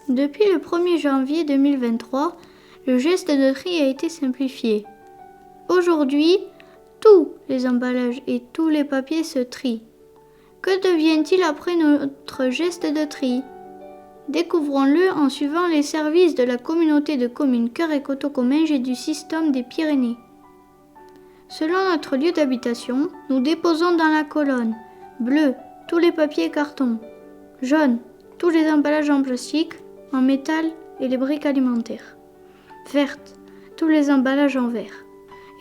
Depuis le 1er janvier 2023, le geste de tri a été simplifié. Aujourd'hui, tous les emballages et tous les papiers se trient. Que devient-il après notre geste de tri ? Découvrons-le en suivant les services de la communauté de communes Cœur et Coteaux-Comminges et du système des Pyrénées. Selon notre lieu d'habitation, nous déposons dans la colonne bleu tous les papiers et cartons, jaune tous les emballages en plastique, en métal et les briques alimentaires, verte tous les emballages en verre.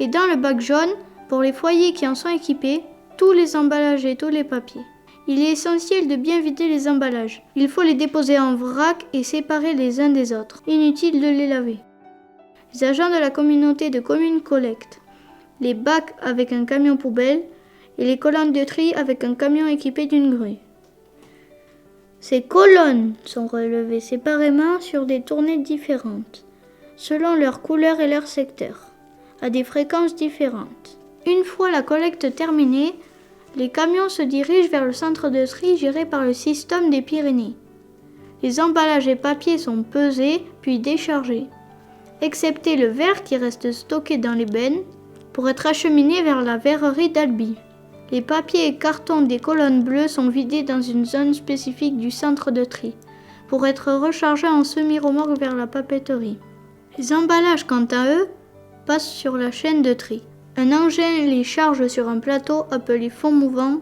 Et dans le bac jaune, pour les foyers qui en sont équipés, tous les emballages et tous les papiers. Il est essentiel de bien vider les emballages. Il faut les déposer en vrac et séparer les uns des autres. Inutile de les laver. Les agents de la communauté de communes collectent les bacs avec un camion poubelle et les colonnes de tri avec un camion équipé d'une grue. Ces colonnes sont relevées séparément sur des tournées différentes, selon leur couleur et leur secteur, à des fréquences différentes. Une fois la collecte terminée, les camions se dirigent vers le centre de tri géré par le système des Pyrénées. Les emballages et papiers sont pesés puis déchargés, excepté le verre qui reste stocké dans les bennes pour être acheminé vers la verrerie d'Albi. Les papiers et cartons des colonnes bleues sont vidés dans une zone spécifique du centre de tri pour être rechargés en semi-remorque vers la papeterie. Les emballages, quant à eux, passent sur la chaîne de tri. Un engin les charge sur un plateau appelé fond mouvant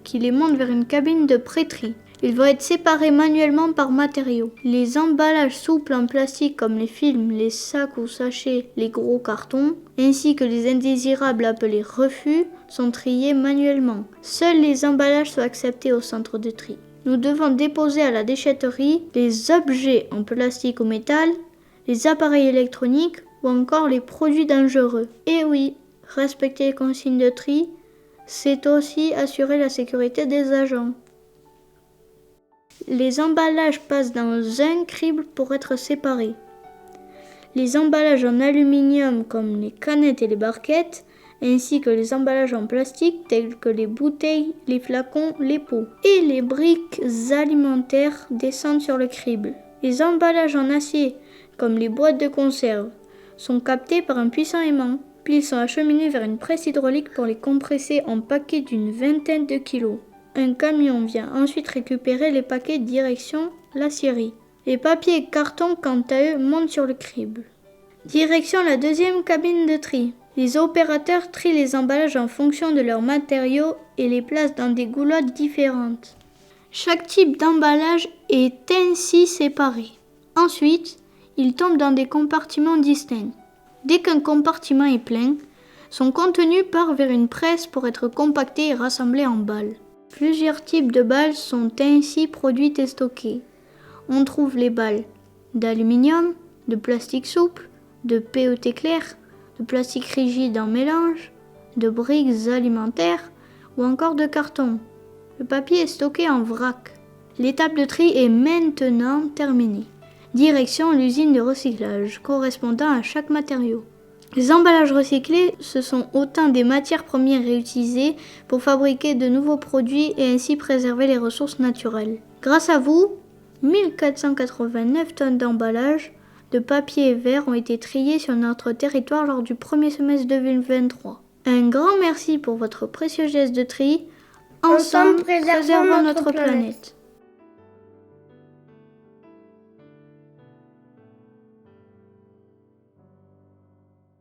qui les monte vers une cabine de pré-tri. Ils vont être séparés manuellement par matériaux. Les emballages souples en plastique comme les films, les sacs ou sachets, les gros cartons, ainsi que les indésirables appelés refus, sont triés manuellement. Seuls les emballages sont acceptés au centre de tri. Nous devons déposer à la déchetterie les objets en plastique ou métal, les appareils électroniques ou encore les produits dangereux. Et oui, respecter les consignes de tri, c'est aussi assurer la sécurité des agents. Les emballages passent dans un crible pour être séparés. Les emballages en aluminium comme les canettes et les barquettes, ainsi que les emballages en plastique tels que les bouteilles, les flacons, les pots et les briques alimentaires descendent sur le crible. Les emballages en acier comme les boîtes de conserve sont captés par un puissant aimant, puis ils sont acheminés vers une presse hydraulique pour les compresser en paquets d'une vingtaine de kilos. Un camion vient ensuite récupérer les paquets direction l'acierie. Les papiers et cartons, quant à eux, montent sur le crible. Direction la deuxième cabine de tri. Les opérateurs trient les emballages en fonction de leurs matériaux et les placent dans des goulottes différentes. Chaque type d'emballage est ainsi séparé. Ensuite, ils tombent dans des compartiments distincts. Dès qu'un compartiment est plein, son contenu part vers une presse pour être compacté et rassemblé en balles. Plusieurs types de balles sont ainsi produites et stockées. On trouve les balles d'aluminium, de plastique souple, de PET clair, de plastique rigide en mélange, de briques alimentaires ou encore de carton. Le papier est stocké en vrac. L'étape de tri est maintenant terminée. Direction l'usine de recyclage, correspondant à chaque matériau. Les emballages recyclés, ce sont autant des matières premières réutilisées pour fabriquer de nouveaux produits et ainsi préserver les ressources naturelles. Grâce à vous, 1489 tonnes d'emballages de papier et verre ont été triés sur notre territoire lors du premier semestre 2023. Un grand merci pour votre précieux geste de tri. Ensemble, préservons notre planète.